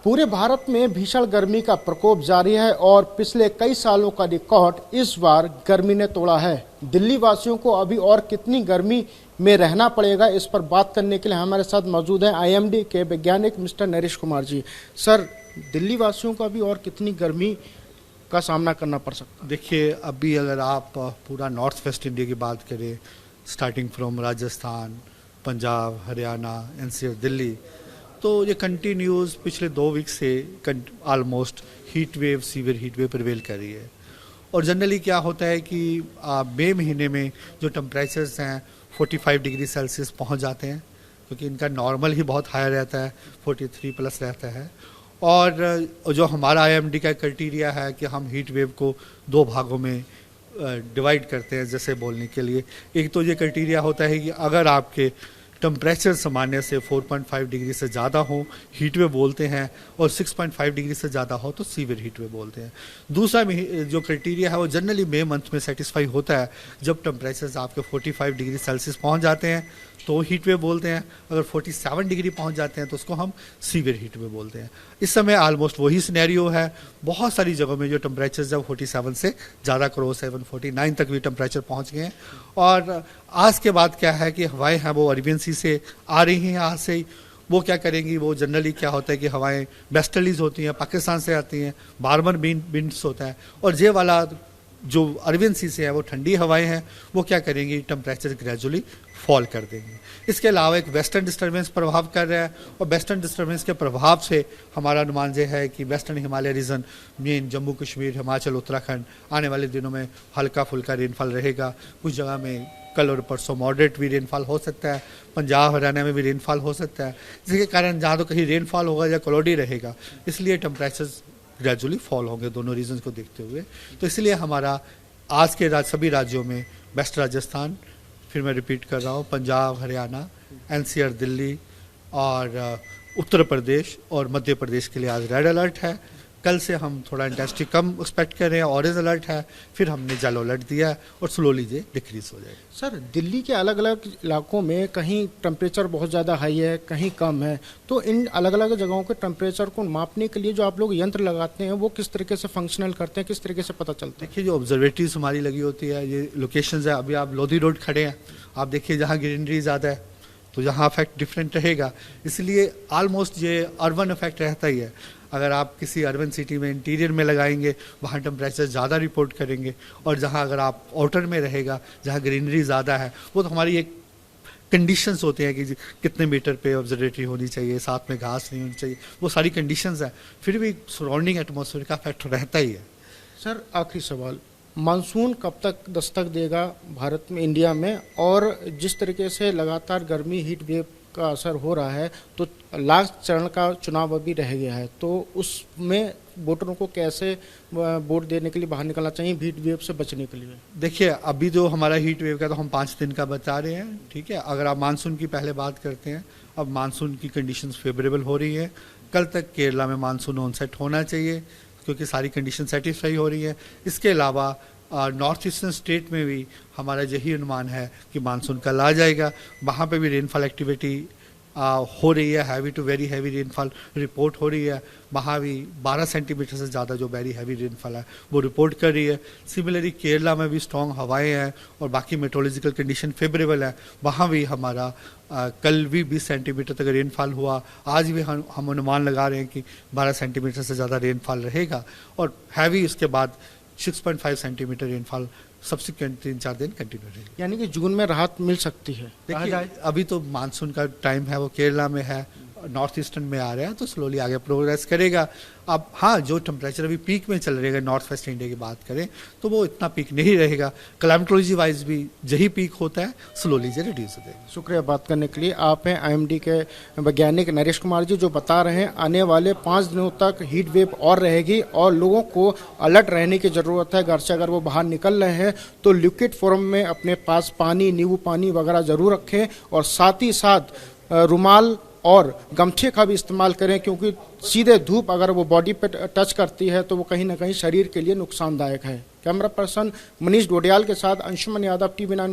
पूरे भारत में भीषण गर्मी का प्रकोप जारी है और पिछले कई सालों का रिकॉर्ड इस बार गर्मी ने तोड़ा है। दिल्ली वासियों को अभी और कितनी गर्मी में रहना पड़ेगा, इस पर बात करने के लिए हमारे साथ मौजूद हैं आईएमडी के वैज्ञानिक मिस्टर नरेश कुमार जी। सर, दिल्ली वासियों को अभी और कितनी गर्मी का सामना करना पड़ सकता है? देखिए, अभी अगर आप पूरा नॉर्थ वेस्ट इंडिया की बात करें, starting from Rajasthan, Punjab, Haryana, NCR, Delhi, तो ये कंटिन्यूस पिछले 2 वीक से almost heat wave, severe heat wave prevail कर रही है। और जनरली क्या होता है कि मई महीने में जो टेम्परेचर्स हैं 45 डिग्री सेल्सियस पहुंच जाते हैं, क्योंकि इनका नॉर्मल ही बहुत हाई रहता है, 43 प्लस रहता है। और जो हमारा आईएमडी का क्राइटेरिया है कि हम हीट वेव को 2 भागों में डिवाइड करते हैं, जैसे बोलने के लिए, एक तो ये क्राइटेरिया होता है कि अगर आपके टेम्परेचर सामान्य से 4.5 डिग्री से ज़्यादा हो, हीट वेव बोलते हैं, और 6.5 डिग्री से ज़्यादा हो तो सीवियर हीट वेव बोलते हैं। दूसरा जो क्राइटेरिया है वो जनरली मई मंथ में सेटिस्फाई होता है, जब टेम्परेचर्स आपके 45 डिग्री सेल्सियस पहुंच जाते हैं तो हीट वेव बोलते हैं, अगर 47 डिग्री पहुंच जाते हैं तो उसको हम सीवियर हीट वेव बोलते हैं। इस समय ऑलमोस्ट वही सिनेरियो है। बहुत सारी जगहों में जो टेम्परेचर जब 47 से ज़्यादा क्रॉस 49 तक भी टेम्परेचर पहुंच गए हैं। और आज के बाद क्या है कि हवाएं हैं वो अरेबियन सी से आ रही हैं, आज से ही वो क्या करेंगी, वो जनरली क्या होता है कि हवाएं वेस्टर्लीज होती हैं, पाकिस्तान से आती हैं, बार्मर विंड्स होता है, और ये वाला जो अरबियन सी से है वो ठंडी हवाएं हैं, वो क्या करेंगी, टेम्परेचर ग्रेजुअली फॉल कर देंगे। इसके अलावा एक वेस्टर्न डिस्टर्बेंस प्रभाव कर रहा है, और वेस्टर्न डिस्टर्बेंस के प्रभाव से हमारा अनुमान यह है कि western Himalaya region, main Jammu Kashmir, Himachal, Uttarakhand, आने वाले दिनों में हल्का फुल्का रेनफॉल रहेगा। कुछ जगह में कल और परसों मॉडरेट भी रेनफॉल हो सकता है, पंजाब हरियाणा में भी रेनफॉल हो सकता है, जिसके कारण जहाँ तो कहीं रेनफॉल होगा या क्लाउडी रहेगा, इसलिए टेम्परेचर ग्रेजुअली फॉल होंगे दोनों रीजन्स को देखते हुए। तो इसलिए हमारा आज के सभी राज्यों में, वेस्ट राजस्थान, फिर मैं रिपीट कर रहा हूँ, पंजाब, हरियाणा, एनसीआर, दिल्ली और उत्तर प्रदेश और मध्य प्रदेश के लिए आज रेड अलर्ट है। कल से हम थोड़ा इंटेंसिटी कम एक्सपेक्ट कर रहे हैं, ऑरेंज अलर्ट है, फिर हमने येलो अलर्ट दिया है, और स्लोली ये डिक्रीज हो जाएगा। सर, दिल्ली के अलग अलग इलाकों में कहीं टेम्परेचर बहुत ज़्यादा हाई है, कहीं कम है, तो इन अलग अलग जगहों के टेम्परेचर को मापने के लिए जो आप लोग यंत्र लगाते हैं वो किस तरीके से फंक्शनल करते हैं, किस तरीके से पता चलता है? देखिए, जो ऑब्जर्वेटरीज हमारी लगी होती है, ये लोकेशंस है। अभी आप लोधी रोड खड़े हैं, आप देखिए जहाँ ग्रीनरी ज़्यादा है तो यहाँ इफेक्ट डिफरेंट रहेगा, इसलिए ऑलमोस्ट ये अर्बन इफेक्ट रहता ही है। अगर आप किसी अर्बन सिटी में इंटीरियर में लगाएंगे, वहाँ टेम्परेचर ज़्यादा रिपोर्ट करेंगे, और जहाँ अगर आप आउटर में रहेगा, जहाँ ग्रीनरी ज़्यादा है, वो तो हमारी एक कंडीशंस होते हैं कि कितने मीटर पे ऑब्जर्वेटरी होनी चाहिए, साथ में घास नहीं होनी चाहिए, वो सारी कंडीशंस है, फिर भी सराउंडिंग एटमॉस्फेयर का इफेक्ट रहता ही है। सर, आखिरी सवाल, मानसून कब तक दस्तक देगा भारत में, इंडिया में, और जिस तरीके से लगातार गर्मी हीट वेव का असर हो रहा है, तो लास्ट चरण का चुनाव अभी रह गया है, तो उसमें वोटरों को कैसे वोट देने के लिए बाहर निकलना चाहिए हीट वेव से बचने के लिए? देखिए, अभी जो हमारा हीट वेव का तो हम 5 दिन का बता रहे हैं, ठीक है। अगर आप मानसून की पहले बात करते हैं, अब मानसून की कंडीशंस फेवरेबल हो रही है। कल तक केरला में मानसून ऑनसेट होना चाहिए, क्योंकि सारी कंडीशन सेटिस्फाई हो रही है। इसके अलावा नॉर्थ ईस्टर्न स्टेट में भी हमारा यही अनुमान है कि मानसून कल आ जाएगा। वहाँ पे भी रेनफॉल एक्टिविटी हो रही है, heavy to very heavy rainfall report हो रही है। वहाँ भी 12 सेंटीमीटर से ज़्यादा जो वेरी हैवी रेनफॉल है वो रिपोर्ट कर रही है। सिमिलरली केरला में भी स्ट्रॉन्ग हवाएं हैं और बाकी मेट्रोलॉजिकल कंडीशन फेवरेबल है। वहाँ भी हमारा कल भी 20 सेंटीमीटर तक रेनफॉल हुआ। आज भी हम अनुमान लगा रहे हैं कि 12 सेंटीमीटर से ज़्यादा रेनफॉल रहेगा, और हैवी उसके बाद 6.5 सेंटीमीटर रेनफॉल सब्सिक्वेंट 3-4 दिन कंटिन्यू रहेगी। यानी कि जून में राहत मिल सकती है। देखिए, अभी तो मानसून का टाइम है, वो केरला में है, नॉर्थ ईस्टर्न में आ रहा है, तो स्लोली आगे प्रोग्रेस करेगा। अब हाँ, जो टेम्परेचर अभी पीक में चल रहेगा, नॉर्थ वेस्ट इंडिया की बात करें तो वो इतना पीक नहीं रहेगा। क्लाइमेटोलॉजी वाइज भी यही पीक होता है, स्लोली से रिड्यूस हो जाएगा। शुक्रिया बात करने के लिए। आप हैं आईएमडी के वैज्ञानिक नरेश कुमार जी, जो बता रहे हैं आने वाले 5 दिनों तक हीट वेव और रहेगी और लोगों को अलर्ट रहने की ज़रूरत है। घर से अगर वो बाहर निकल रहे हैं तो लिक्विड फॉर्म में अपने पास पानी, नींबू पानी वगैरह ज़रूर रखें, और साथ ही साथ रुमाल और गमछे का भी इस्तेमाल करें, क्योंकि सीधे धूप अगर वो बॉडी पे टच करती है तो वो कहीं ना कहीं शरीर के लिए नुकसानदायक है। कैमरा पर्सन मनीष डोडियाल के साथ अंशुमन यादव, TV9।